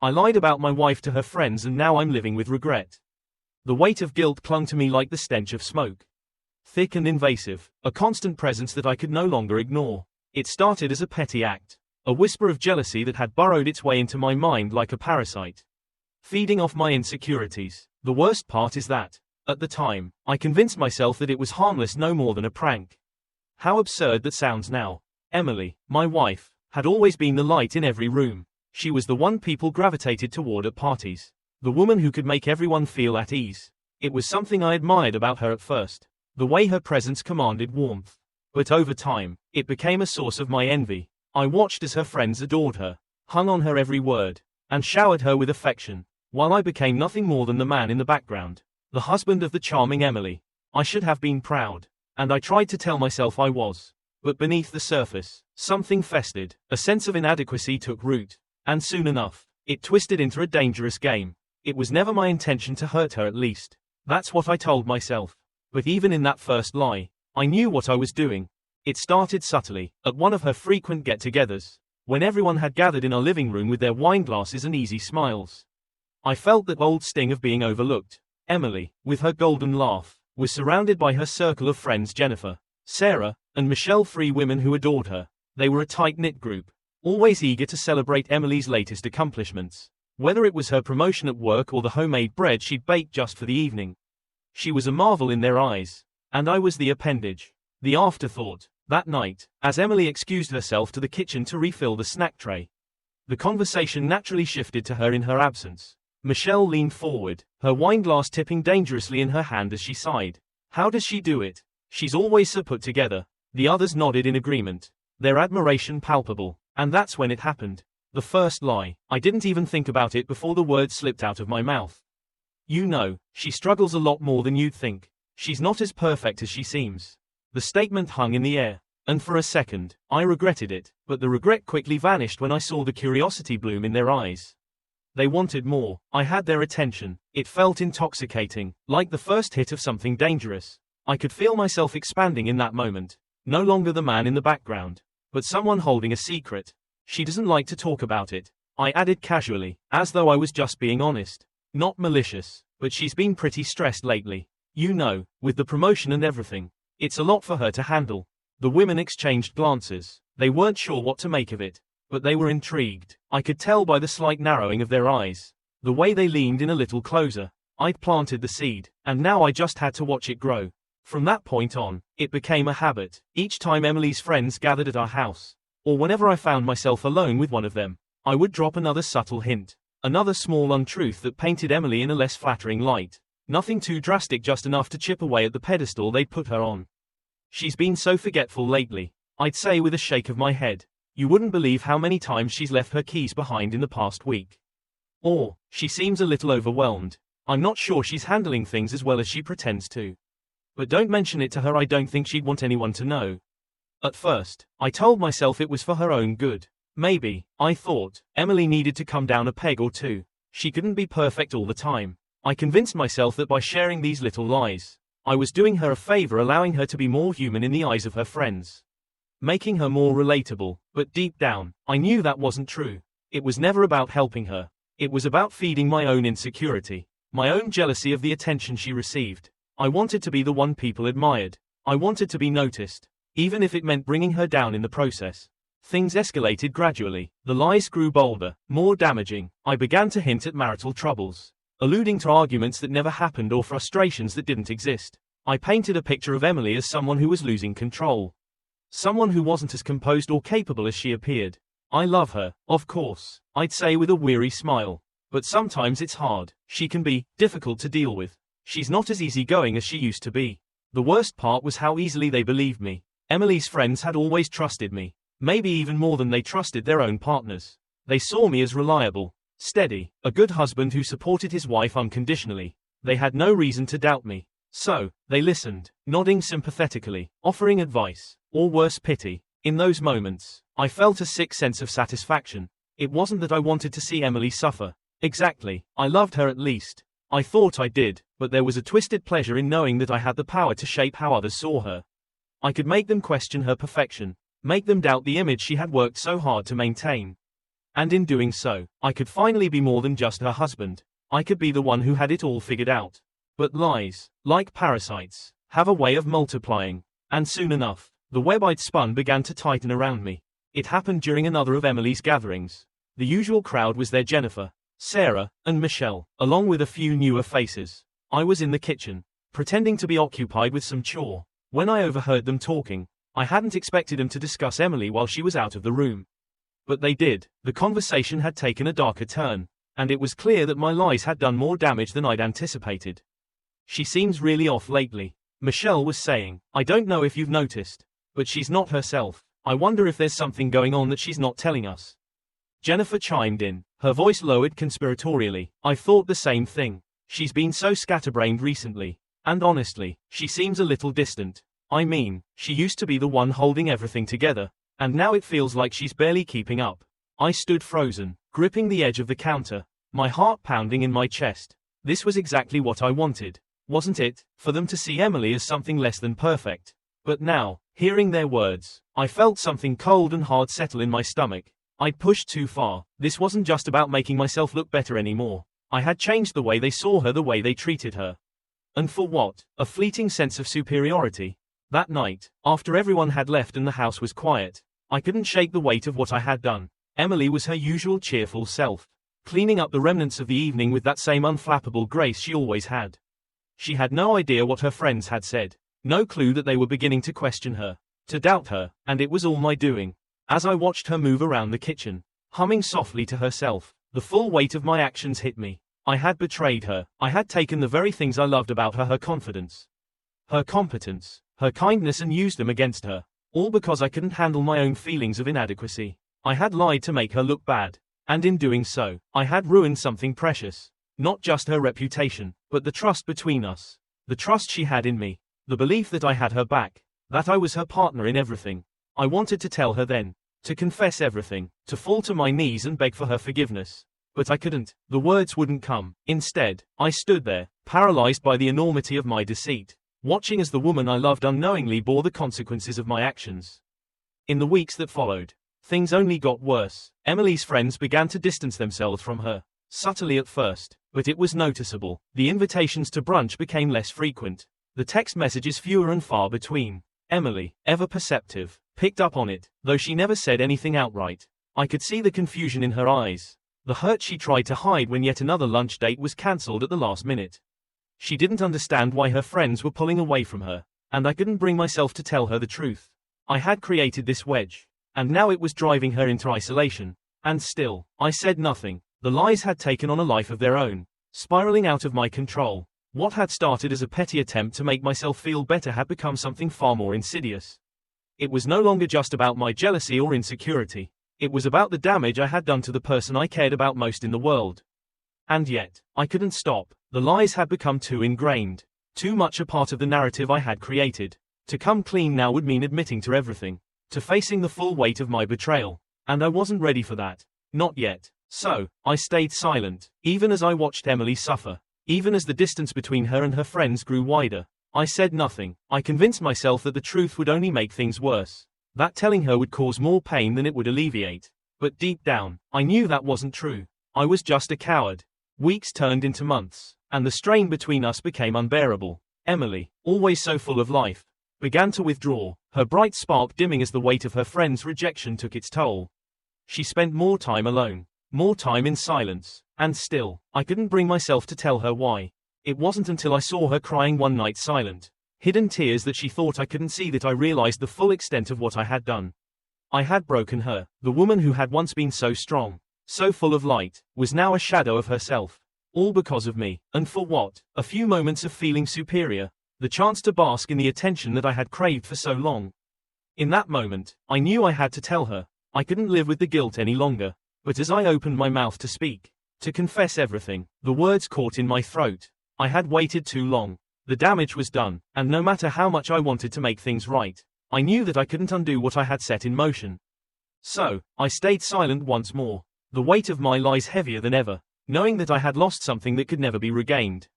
I lied about my wife to her friends and now I'm living with regret. The weight of guilt clung to me like the stench of smoke. Thick and invasive, a constant presence that I could no longer ignore. It started as a petty act. A whisper of jealousy that had burrowed its way into my mind like a parasite, feeding off my insecurities. The worst part is that, at the time, I convinced myself that it was harmless, no more than a prank. How absurd that sounds now. Emily, my wife, had always been the light in every room. She was the one people gravitated toward at parties. The woman who could make everyone feel at ease. It was something I admired about her at first. The way her presence commanded warmth. But over time, it became a source of my envy. I watched as her friends adored her, hung on her every word, and showered her with affection, while I became nothing more than the man in the background, the husband of the charming Emily. I should have been proud, and I tried to tell myself I was. But beneath the surface, something festered, a sense of inadequacy took root, and soon enough, it twisted into a dangerous game. It was never my intention to hurt her, at least. That's what I told myself. But even in that first lie, I knew what I was doing. It started subtly, at one of her frequent get-togethers, when everyone had gathered in our living room with their wine glasses and easy smiles. I felt that old sting of being overlooked. Emily, with her golden laugh, was surrounded by her circle of friends Jennifer, Sarah, and Michelle, three women who adored her. They were a tight-knit group, always eager to celebrate Emily's latest accomplishments, whether it was her promotion at work or the homemade bread she'd baked just for the evening. She was a marvel in their eyes, and I was the appendage, the afterthought. That night, as Emily excused herself to the kitchen to refill the snack tray, the conversation naturally shifted to her in her absence. Michelle leaned forward, her wineglass tipping dangerously in her hand as she sighed. How does she do it? She's always so put together. The others nodded in agreement, their admiration palpable. And that's when it happened. The first lie. I didn't even think about it before the words slipped out of my mouth. You know, she struggles a lot more than you'd think. She's not as perfect as she seems. The statement hung in the air, and for a second, I regretted it, but the regret quickly vanished when I saw the curiosity bloom in their eyes. They wanted more. I had their attention. It felt intoxicating, like the first hit of something dangerous. I could feel myself expanding in that moment. No longer the man in the background, but someone holding a secret. She doesn't like to talk about it, I added casually, as though I was just being honest. Not malicious, but she's been pretty stressed lately. You know, with the promotion and everything. It's a lot for her to handle. The women exchanged glances. They weren't sure what to make of it, but they were intrigued. I could tell by the slight narrowing of their eyes, the way they leaned in a little closer. I'd planted the seed, and now I just had to watch it grow. From that point on, it became a habit. Each time Emily's friends gathered at our house, or whenever I found myself alone with one of them, I would drop another subtle hint, another small untruth that painted Emily in a less flattering light. Nothing too drastic, just enough to chip away at the pedestal they'd put her on. She's been so forgetful lately, I'd say with a shake of my head. You wouldn't believe how many times she's left her keys behind in the past week. Or, she seems a little overwhelmed. I'm not sure she's handling things as well as she pretends to. But don't mention it to her, I don't think she'd want anyone to know. At first, I told myself it was for her own good. Maybe, I thought, Emily needed to come down a peg or two. She couldn't be perfect all the time. I convinced myself that by sharing these little lies, I was doing her a favor, allowing her to be more human in the eyes of her friends. Making her more relatable, but deep down, I knew that wasn't true. It was never about helping her. It was about feeding my own insecurity, my own jealousy of the attention she received. I wanted to be the one people admired. I wanted to be noticed, even if it meant bringing her down in the process. Things escalated gradually. The lies grew bolder, more damaging. I began to hint at marital troubles, alluding to arguments that never happened or frustrations that didn't exist. I painted a picture of Emily as someone who was losing control. Someone who wasn't as composed or capable as she appeared. I love her, of course, I'd say with a weary smile. But sometimes it's hard. She can be difficult to deal with. She's not as easygoing as she used to be. The worst part was how easily they believed me. Emily's friends had always trusted me, maybe even more than they trusted their own partners. They saw me as reliable, steady, a good husband who supported his wife unconditionally. They had no reason to doubt me. So, they listened, nodding sympathetically, offering advice, or worse, pity. In those moments, I felt a sick sense of satisfaction. It wasn't that I wanted to see Emily suffer. Exactly, I loved her at least. I thought I did, but there was a twisted pleasure in knowing that I had the power to shape how others saw her. I could make them question her perfection, make them doubt the image she had worked so hard to maintain. and in doing so, I could finally be more than just her husband. I could be the one who had it all figured out. But lies, like parasites, have a way of multiplying, and soon enough, the web I'd spun began to tighten around me. It happened during another of Emily's gatherings. The usual crowd was there: Jennifer, Sarah, and Michelle, along with a few newer faces. I was in the kitchen, pretending to be occupied with some chore, when I overheard them talking. I hadn't expected them to discuss Emily while she was out of the room. But they did. The conversation had taken a darker turn, and it was clear that my lies had done more damage than I'd anticipated. She seems really off lately, Michelle was saying. I don't know if you've noticed, but she's not herself. I wonder if there's something going on that she's not telling us. Jennifer chimed in, her voice lowered conspiratorially. I thought the same thing. She's been so scatterbrained recently, and honestly, she seems a little distant. I mean, she used to be the one holding everything together, and now it feels like she's barely keeping up. I stood frozen, gripping the edge of the counter, my heart pounding in my chest. This was exactly what I wanted, wasn't it? For them to see Emily as something less than perfect. But now, hearing their words, I felt something cold and hard settle in my stomach. I'd pushed too far. This wasn't just about making myself look better anymore. I had changed the way they saw her, the way they treated her. And for what? A fleeting sense of superiority. That night, after everyone had left and the house was quiet, I couldn't shake the weight of what I had done. Emily was her usual cheerful self, cleaning up the remnants of the evening with that same unflappable grace she always had. She had no idea what her friends had said, no clue that they were beginning to question her, to doubt her, and it was all my doing. As I watched her move around the kitchen, humming softly to herself, the full weight of my actions hit me. I had betrayed her. I had taken the very things I loved about her: her confidence, her competence, her kindness, and used them against her. All because I couldn't handle my own feelings of inadequacy. I had lied to make her look bad, and in doing so, I had ruined something precious. Not just her reputation, but the trust between us. The trust she had in me. The belief that I had her back. That I was her partner in everything. I wanted to tell her then. To confess everything. To fall to my knees and beg for her forgiveness. But I couldn't. The words wouldn't come. Instead, I stood there, paralyzed by the enormity of my deceit, watching as the woman I loved unknowingly bore the consequences of my actions. In the weeks that followed, things only got worse. Emily's friends began to distance themselves from her, subtly at first, but it was noticeable. The invitations to brunch became less frequent, the text messages fewer and far between. Emily, ever perceptive, picked up on it, though she never said anything outright. I could see the confusion in her eyes, the hurt she tried to hide when yet another lunch date was cancelled at the last minute. She didn't understand why her friends were pulling away from her, and I couldn't bring myself to tell her the truth. I had created this wedge, and now it was driving her into isolation. And still, I said nothing. The lies had taken on a life of their own, spiraling out of my control. What had started as a petty attempt to make myself feel better had become something far more insidious. It was no longer just about my jealousy or insecurity. It was about the damage I had done to the person I cared about most in the world. And yet, I couldn't stop. The lies had become too ingrained, too much a part of the narrative I had created. To come clean now would mean admitting to everything, to facing the full weight of my betrayal. And I wasn't ready for that. Not yet. So, I stayed silent, even as I watched Emily suffer. Even as the distance between her and her friends grew wider, I said nothing. I convinced myself that the truth would only make things worse, that telling her would cause more pain than it would alleviate. But deep down, I knew that wasn't true. I was just a coward. Weeks turned into months, and the strain between us became unbearable. Emily, always so full of life, began to withdraw, her bright spark dimming as the weight of her friends' rejection took its toll. She spent more time alone, more time in silence, and still, I couldn't bring myself to tell her why. It wasn't until I saw her crying one night, silent, hidden tears that she thought I couldn't see, that I realized the full extent of what I had done. I had broken her. The woman who had once been so strong, so full of light, was now a shadow of herself. All because of me. And for what? A few moments of feeling superior, the chance to bask in the attention that I had craved for so long. In that moment, I knew I had to tell her. I couldn't live with the guilt any longer. But as I opened my mouth to speak, to confess everything, the words caught in my throat. I had waited too long. The damage was done, and no matter how much I wanted to make things right, I knew that I couldn't undo what I had set in motion. So, I stayed silent once more, the weight of my lies heavier than ever, knowing that I had lost something that could never be regained.